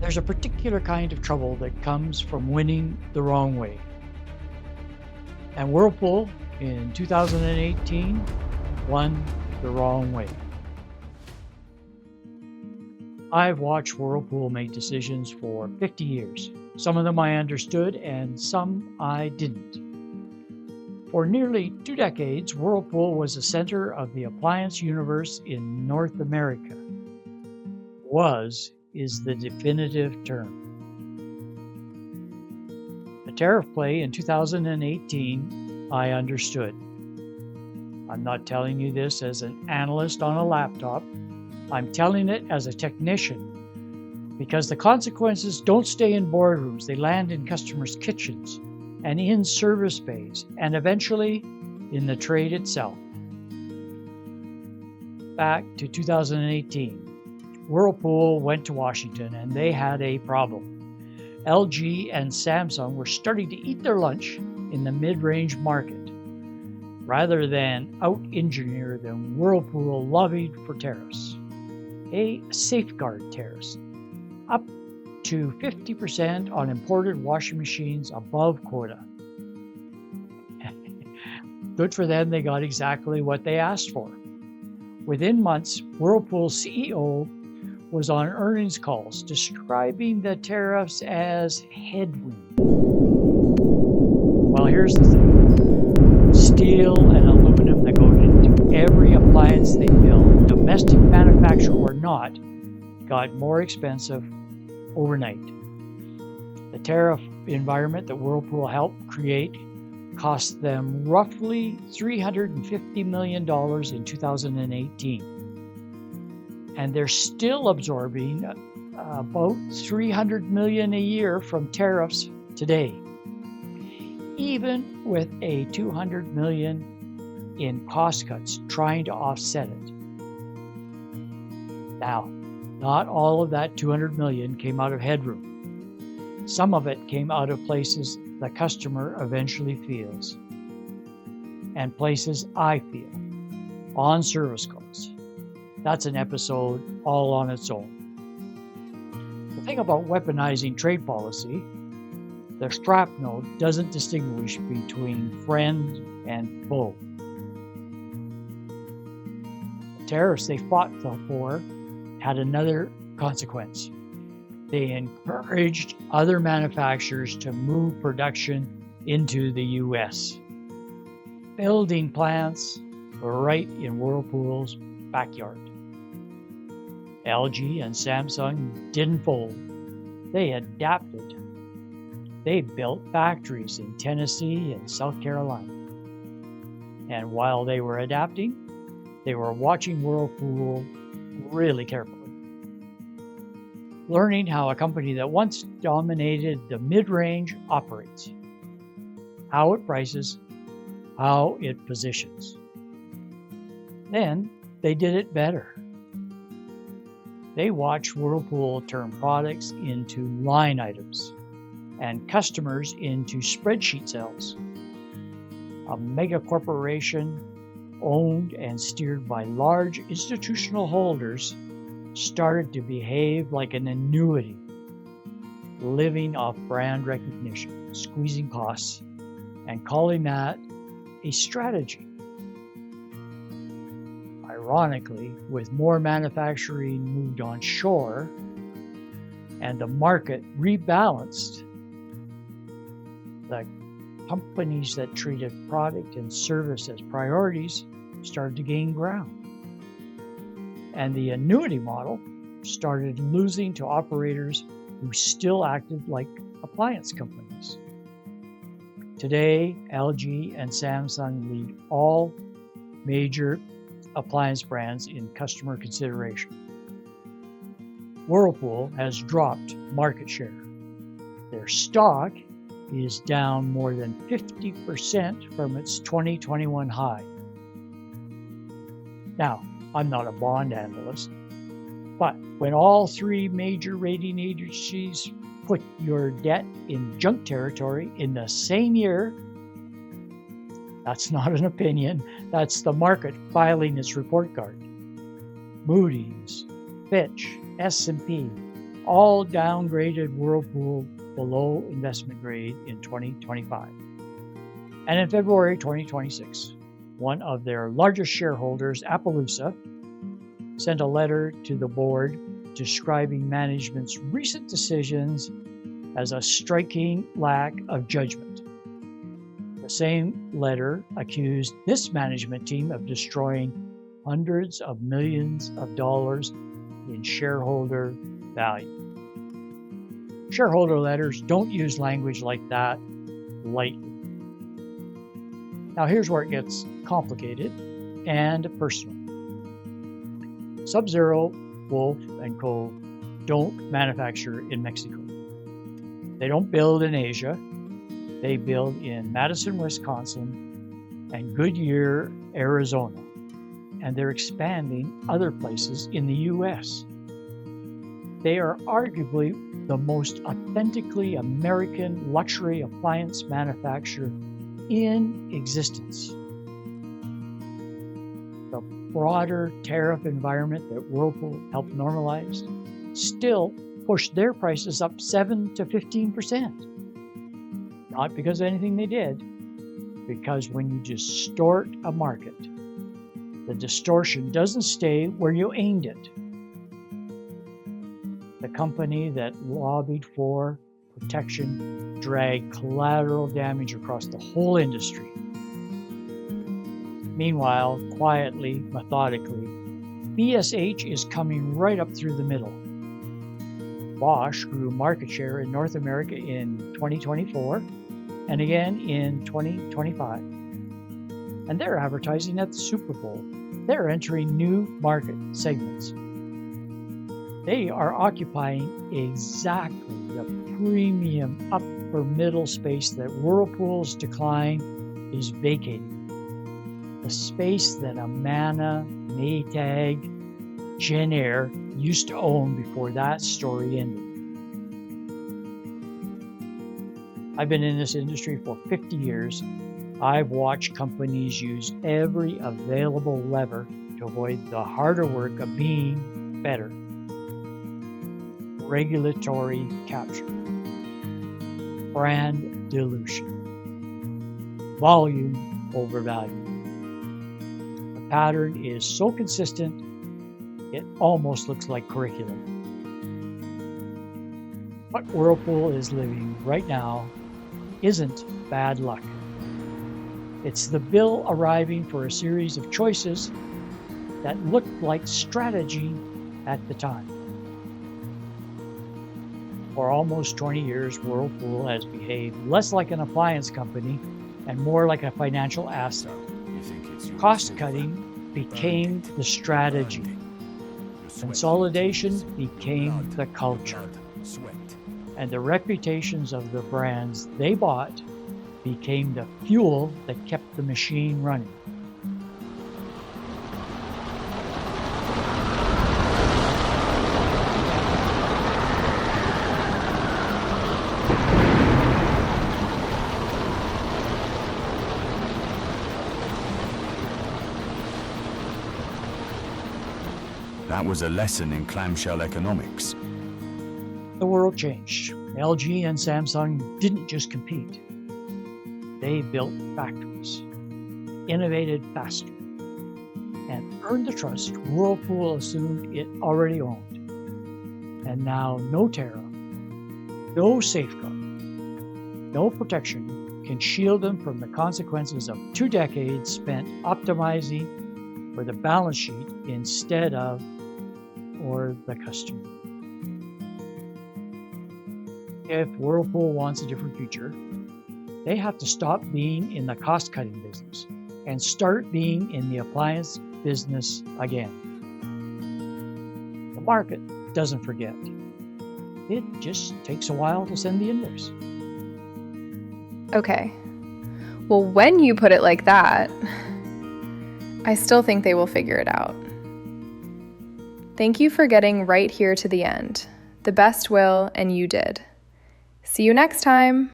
There's a particular kind of trouble that comes from winning the wrong way. And Whirlpool in 2018 won the wrong way. I've watched Whirlpool make decisions for 50 years. Some of them I understood and some I didn't. For nearly 2 decades, Whirlpool was the center of the appliance universe in North America. Was is the definitive term. The tariff play in 2018, I understood. I'm not telling you this as an analyst on a laptop. I'm telling it as a technician, because the consequences don't stay in boardrooms. They land in customers' kitchens and in service bays and eventually in the trade itself. Back to 2018. Whirlpool went to Washington and they had a problem. LG and Samsung were starting to eat their lunch in the mid-range market. Rather than out-engineer them, Whirlpool lobbied for tariffs. A safeguard tariffs, up to 50% on imported washing machines above quota. Good for them, they got exactly what they asked for. Within months, Whirlpool's CEO was on earnings calls describing the tariffs as headwind. Well, here's the thing. Steel and aluminum that go into every appliance they build, domestic manufacturer or not, got more expensive overnight. The tariff environment that Whirlpool helped create cost them roughly $350 million in 2018. And they're still absorbing about $300 million a year from tariffs today, even with a $200 million in cost cuts trying to offset it. Now, not all of that $200 million came out of headroom. Some of it came out of places the customer eventually feels, and places I feel on service calls. That's an episode all on its own. The thing about weaponizing trade policy, the shrapnel doesn't distinguish between friend and foe. The tariffs they fought for had another consequence. They encouraged other manufacturers to move production into the U.S., building plants right in Whirlpool's backyard. LG and Samsung didn't fold. They adapted. They built factories in Tennessee and South Carolina. And while they were adapting, they were watching Whirlpool really carefully, learning how a company that once dominated the mid-range operates, how it prices, how it positions. Then they did it better. They watched Whirlpool turn products into line items and customers into spreadsheet cells. A mega corporation owned and steered by large institutional holders started to behave like an annuity, living off brand recognition, squeezing costs, and calling that a strategy. Ironically, with more manufacturing moved onshore and the market rebalanced, the companies that treated product and service as priorities started to gain ground. And the annuity model started losing to operators who still acted like appliance companies. Today, LG and Samsung lead all major appliance brands in customer consideration. Whirlpool has dropped market share. Their stock is down more than 50% from its 2021 high. Now, I'm not a bond analyst, but when all three major rating agencies put your debt in junk territory in the same year, that's not an opinion, that's the market filing its report card. Moody's, Fitch, S&P, all downgraded Whirlpool below investment grade in 2025. And in February 2026, one of their largest shareholders, Appaloosa, sent a letter to the board describing management's recent decisions as a striking lack of judgment. The same letter accused this management team of destroying hundreds of millions of dollars in shareholder value. Shareholder letters don't use language like that lightly. Now here's where it gets complicated and personal. Sub-Zero, Wolf, and Cove don't manufacture in Mexico. They don't build in Asia. They build in Madison, Wisconsin, and Goodyear, Arizona. And they're expanding other places in the U.S. They are arguably the most authentically American luxury appliance manufacturer in existence. The broader tariff environment that Whirlpool helped normalize still pushed their prices up 7 to 15%. Not because of anything they did, because when you distort a market, the distortion doesn't stay where you aimed it. The company that lobbied for protection dragged collateral damage across the whole industry. Meanwhile, quietly, methodically, BSH is coming right up through the middle. Bosch grew market share in North America in 2024 and again in 2025. And they're advertising at the Super Bowl. They're entering new market segments. They are occupying exactly the premium upper middle space that Whirlpool's decline is vacating. The space that Amana, Maytag, Gen Air used to own before that story ended. I've been in this industry for 50 years. I've watched companies use every available lever to avoid the harder work of being better. Regulatory capture, brand dilution, volume over value. The pattern is so consistent, it almost looks like curriculum. What Whirlpool is living right now isn't bad luck. It's the bill arriving for a series of choices that looked like strategy at the time. For almost 20 years, Whirlpool has behaved less like an appliance company and more like a financial asset. Cost-cutting became the strategy. Consolidation became the culture. And the reputations of the brands they bought became the fuel that kept the machine running. That was a lesson in clamshell economics. The world changed. LG and Samsung didn't just compete. They built factories, innovated faster, and earned the trust Whirlpool assumed it already owned. And now no tariff, no safeguard, no protection can shield them from the consequences of 2 decades spent optimizing for the balance sheet instead of for the customer. If Whirlpool wants a different future, they have to stop being in the cost-cutting business and start being in the appliance business again. The market doesn't forget. It just takes a while to send the invoice. Okay. Well, when you put it like that, I still think they will figure it out. Thank you for getting right here to the end. The best will, and you did. See you next time.